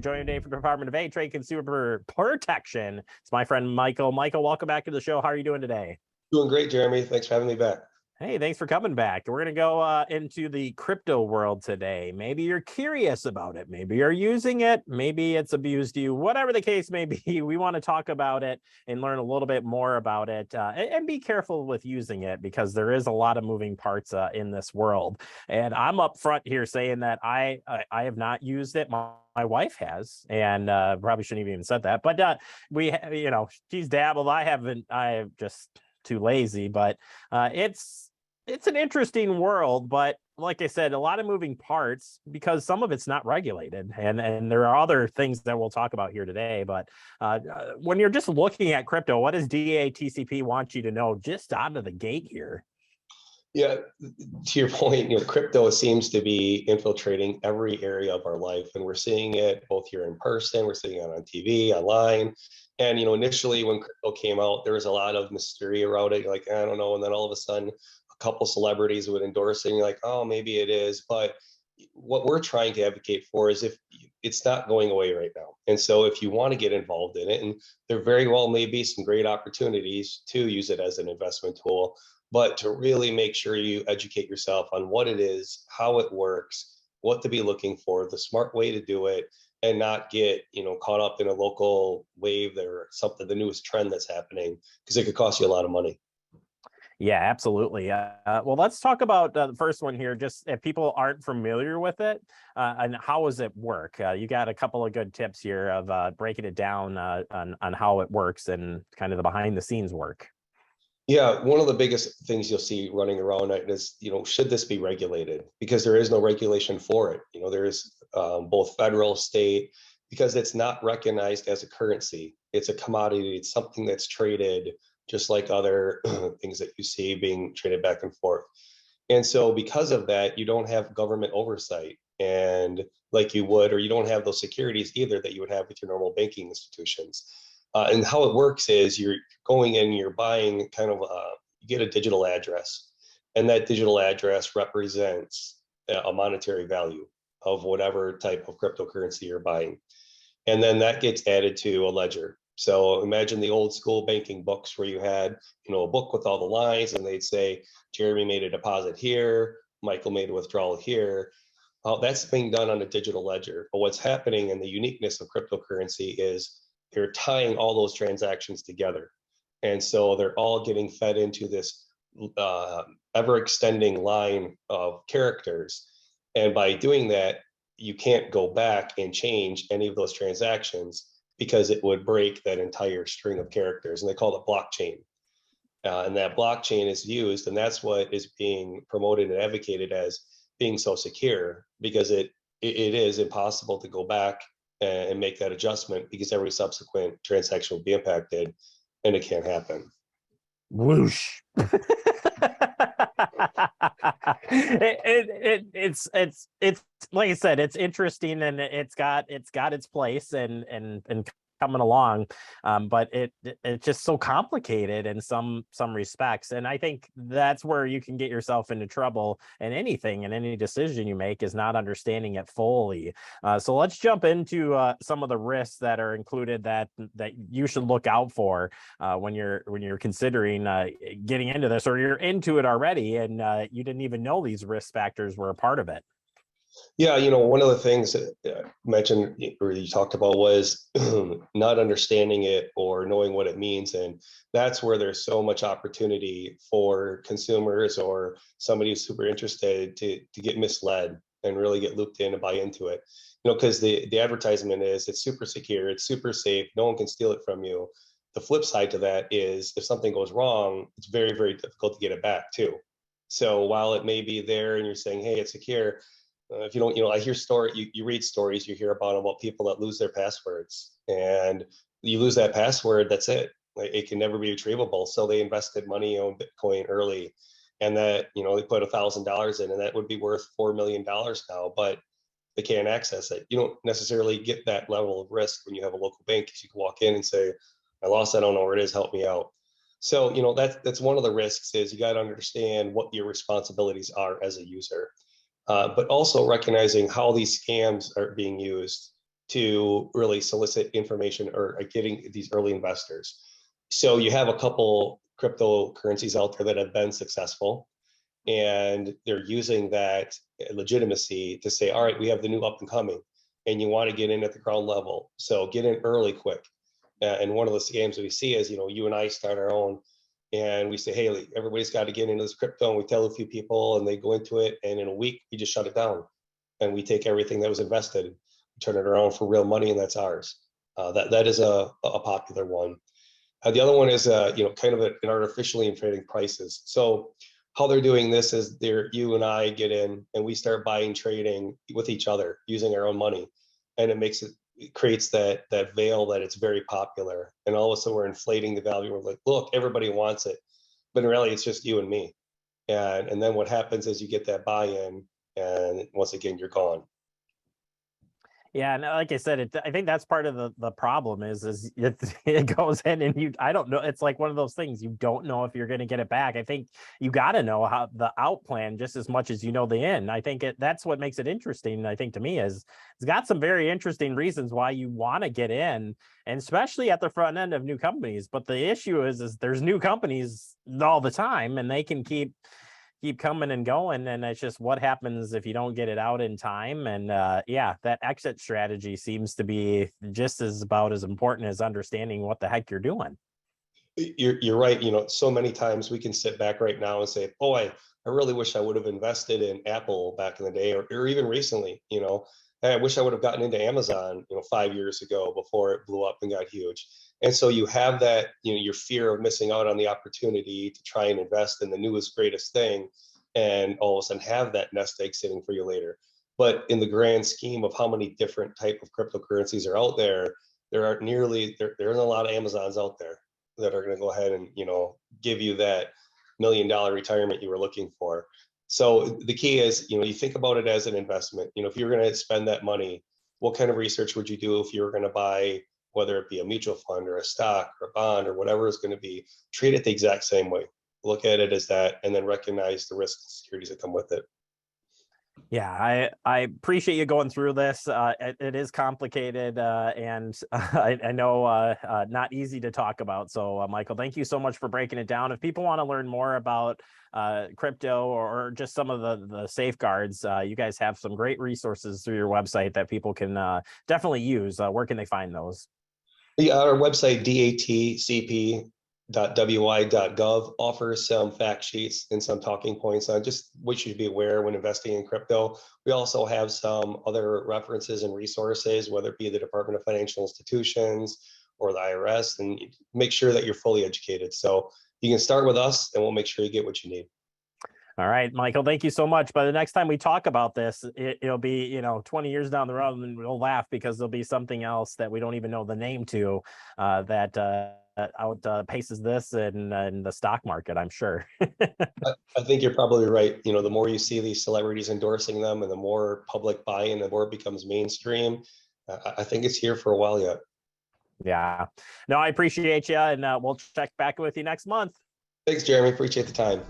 Joining today from the Department of Trade Consumer Protection. It's my friend Michael. Michael, welcome back to the show. How are you doing today? Doing great, Jeremy. Thanks for having me back. Hey, thanks for coming back. We're going to go into the crypto world today. Maybe you're curious about it. Maybe you're using it. Maybe it's abused you. Whatever the case may be, we want to talk about it and learn a little bit more about it and be careful with using it because there is a lot of moving parts in this world. And I'm up front here saying that I have not used it. My wife has, and probably shouldn't have even said that. But she's dabbled. I haven't. I'm just too lazy. But it's an interesting world, but like I said, a lot of moving parts because some of it's not regulated. And there are other things that we'll talk about here today. But when you're just looking at crypto, what does DATCP want you to know just out of the gate here? Yeah, to your point, crypto seems to be infiltrating every area of our life, and we're seeing it both here in person, we're seeing it on TV, online. And initially when crypto came out, there was a lot of mystery around it. You're like, I don't know, and then all of a sudden, a couple celebrities would endorse it, and you're like, oh, maybe it is. But what we're trying to advocate for is if it's not going away right now. And so if you want to get involved in it, and there very well may be some great opportunities to use it as an investment tool, but to really make sure you educate yourself on what it is, how it works, what to be looking for, the smart way to do it, and not get caught up in a local wave or something, the newest trend that's happening, because it could cost you a lot of money. Yeah, absolutely. Well, let's talk about the first one here. Just if people aren't familiar with it, and how does it work? You got a couple of good tips here of breaking it down on how it works and kind of the behind the scenes work. Yeah, one of the biggest things you'll see running around is, should this be regulated? Because there is no regulation for it. There is both federal, state, because it's not recognized as a currency. It's a commodity. It's something that's traded just like other things that you see being traded back and forth. And so because of that, you don't have government oversight and like you would, or you don't have those securities either that you would have with your normal banking institutions. And how it works is you're going in, you're buying kind of, you get a digital address, and that digital address represents a monetary value of whatever type of cryptocurrency you're buying. And then that gets added to a ledger. So imagine the old school banking books where you had, a book with all the lines, and they'd say, Jeremy made a deposit here, Michael made a withdrawal here. That's being done on a digital ledger. But what's happening, and the uniqueness of cryptocurrency, is they're tying all those transactions together. And so they're all getting fed into this ever extending line of characters. And by doing that, you can't go back and change any of those transactions because it would break that entire string of characters. And they call it blockchain. And that blockchain is used, and that's what is being promoted and advocated as being so secure, because it is impossible to go back and make that adjustment, because every subsequent transaction will be impacted, and it can't happen. Whoosh. It's like I said, it's interesting, and it's got its place and coming along, but it's just so complicated in some respects, and I think that's where you can get yourself into trouble. And anything and any decision you make is not understanding it fully. So let's jump into some of the risks that are included that you should look out for when you're considering getting into this, or you're into it already and you didn't even know these risk factors were a part of it. Yeah, one of the things that mentioned or you talked about was not understanding it or knowing what it means. And that's where there's so much opportunity for consumers or somebody who's super interested to get misled and really get looped in and buy into it. Because the advertisement is it's super secure, it's super safe, no one can steal it from you. The flip side to that is if something goes wrong, it's very, very difficult to get it back too. So while it may be there and you're saying, hey, it's secure, if you don't, I hear you read stories, you hear about people that lose their passwords, and you lose that password, that's it. It can never be retrievable. So they invested money on Bitcoin early, and that, they put $1,000 in, and that would be worth $4 million now, but they can't access it. You don't necessarily get that level of risk when you have a local bank, because you can walk in and say, I lost, I don't know where it is, help me out. So, that's one of the risks, is you got to understand what your responsibilities are as a user. But also recognizing how these scams are being used. to really solicit information or getting these early investors. So you have a couple cryptocurrencies out there that have been successful, and they're using that legitimacy to say, all right, we have the new up and coming, and you want to get in at the ground level. So get in early, quick. And one of the scams that we see is, you and I start our own, and we say, hey, everybody's got to get into this crypto, and we tell a few people, and they go into it, and in a week, we just shut it down, and we take everything that was invested, turn it around for real money, and that's ours. That is a popular one. The other one is kind of an artificially inflating prices. So how they're doing this is you and I get in and we start buying, trading with each other using our own money, and it creates that veil that it's very popular, and all of a sudden we're inflating the value. We're like, look, everybody wants it, but in reality it's just you and me. And then what happens is you get that buy-in, and once again you're gone. Yeah, and like I said, I think that's part of the problem is it goes in and I don't know. It's like one of those things, you don't know if you're going to get it back. I think you got to know how the out plan just as much as you know the in. I think that's what makes it interesting. I think to me is it's got some very interesting reasons why you want to get in, and especially at the front end of new companies. But the issue is there's new companies all the time, and they can keep coming and going, and it's just what happens if you don't get it out in time. And yeah, that exit strategy seems to be just about as important as understanding what the heck you're doing. You're right. So many times we can sit back right now and say, boy, I really wish I would have invested in Apple back in the day, or even recently. I wish I would have gotten into Amazon 5 years ago before it blew up and got huge. And so you have that, your fear of missing out on the opportunity to try and invest in the newest, greatest thing, and all of a sudden have that nest egg sitting for you later. But in the grand scheme of how many different type of cryptocurrencies are out there, there aren't there isn't a lot of Amazons out there that are going to go ahead and give you that $1 million retirement you were looking for. So the key is, you think about it as an investment. If you're going to spend that money, what kind of research would you do if you were going to buy, whether it be a mutual fund or a stock or a bond or whatever it's going to be? Treat it the exact same way. Look at it as that, and then recognize the risks and securities that come with it. Yeah, I appreciate you going through this. It is complicated, and I know not easy to talk about. So, Michael, thank you so much for breaking it down. If people want to learn more about crypto or just some of the safeguards, you guys have some great resources through your website that people can definitely use. Where can they find those? Yeah, our website, datcp.wi.gov, offers some fact sheets and some talking points on just what you should be aware when investing in crypto. We also have some other references and resources, whether it be the Department of Financial Institutions or the IRS, and make sure that you're fully educated. So you can start with us, and we'll make sure you get what you need. All right, Michael, thank you so much. By the next time we talk about this, it'll be, 20 years down the road, and we'll laugh because there'll be something else that we don't even know the name to that outpaces this in the stock market, I'm sure. I think you're probably right. The more you see these celebrities endorsing them and the more public buy-in, the more it becomes mainstream. I think it's here for a while yet. Yeah. No, I appreciate you, and we'll check back with you next month. Thanks, Jeremy. Appreciate the time.